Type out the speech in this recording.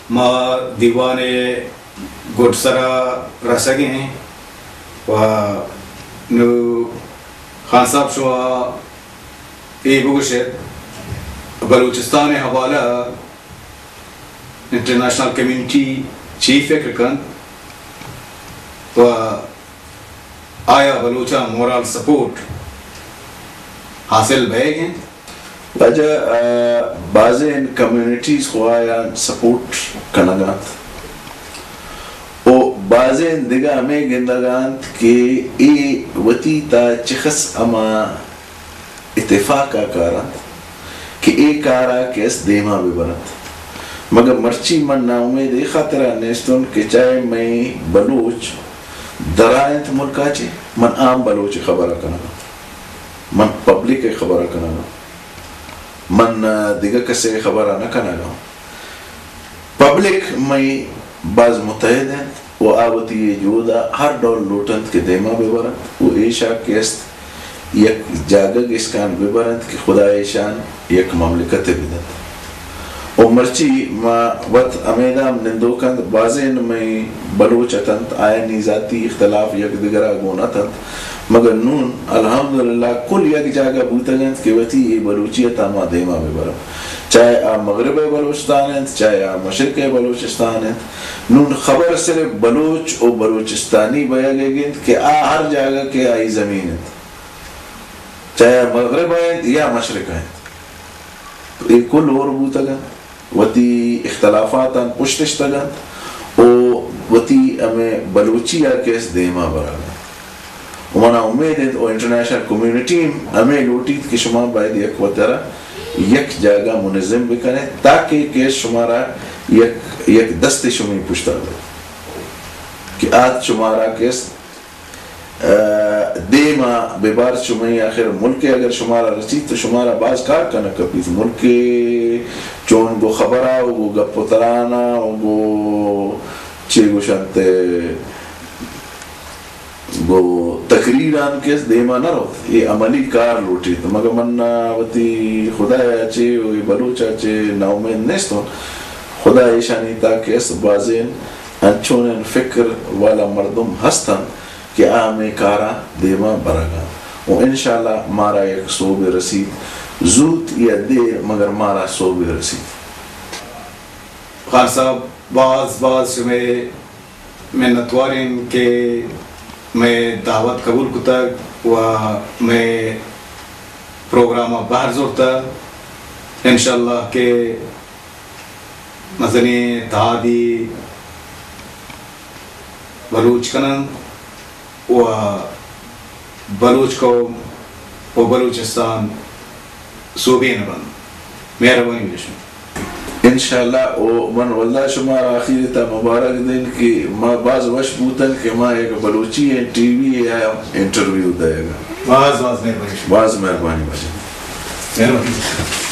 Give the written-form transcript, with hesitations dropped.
ما دیوان گوٹسرا رسگے ہیں و نو خان صاحب شوا ای بگوشت بلوچستان حوالہ انٹرنیشنل کمیونٹی چیف فکر کن و آیا بلوچا مورال سپورٹ حاصل بھے گئے وجہ بعض ان کمیونٹیز کو آیا سپورٹ کنگانت او بعض ان دیگا ہمیں گندگانت کہ ای وطی تا چخص اما اتفاقا کارانت کہ ای کارا کیس دیما ببرت مگر مرچی من نا امید ای خاطرہ نیستون کہ چاہے میں بلوچ درائنت ملکا چے من عام بلوچ خبرہ کنگا من پبلک خبرہ کنگا من دیگه کسی خبره نکنه پبلک می باز متحد ہیں و آوتی جودا ہر دول لوٹند کے دیما ببرند و ایشا کیست یک جاگگ اسکان ببرند کہ خدا ایشان یک مملکت بدند و مرچی ما وقت امیدام نندوکند بازین میں بلوچتند آئینی ذاتی اختلاف یک دیگرہ گونتند مگر نون الحمدللہ کل یک جاگہ بوتگند کہ وطی ای بلوچیت آما دیما ببرم چاہے آ مغرب بلوچستان ہیں چاہے آ مشرق بلوچستان ہیں نون خبر صرف بلوچ و بلوچستانی بیا گئے گند کہ آ ہر جاگہ کے آئی زمین ہیں چاہے مغرب ہیں یا مشرق ہیں تو ای کل اور بوتگند وطی اختلافات پشتشتگند و وطی ہمیں بلوچی کیس دیما برا ومنا امید ہے او انٹرنیشنل کمیونٹی ہمیں لوٹید کہ شما باید یک وطرہ یک جاگہ منظم بکنے تاکہ کیس شمارا یک دست شمی پشتا دے کہ آج شمارا کیس دیما ببار شمی آخر ملک اگر شمارا رسید تو شمارا باز کار کنا کپیت ملک چون گو خبرہ گو گپ ترانا گو چے گو شانت گو تقریران کیس دیما نہ روت یہ عملی کار لوٹی تو مگر من وطی خدا اچے بلوچ اچے نا امید نیستون خدا ایشانی تا کیس بازین انچونن فکر والا مردم ہستن کہ آمیں کارا دیما برگا و انشاءاللہ مارا یک صوب رسید زود یا دیر مگر مارا صوب رسید خان صاحب باز شمیں منتوارین کے میں دعوت قبول کتا و میں پروگرام باہر زورتا انشاءاللہ کہ مزنی تحادی بلوچ کنن و بلوچ قوم و بلوچستان صوبین بند مہربانی بشن انشاءاللہ او من واللہ شمار آخری تا مبارک دن کہ ما باز وش بوتن کہ ما ایک بلوچی ٹی وی ہے انٹرویو دے گا باز مہربانی باز مہربانی باشد.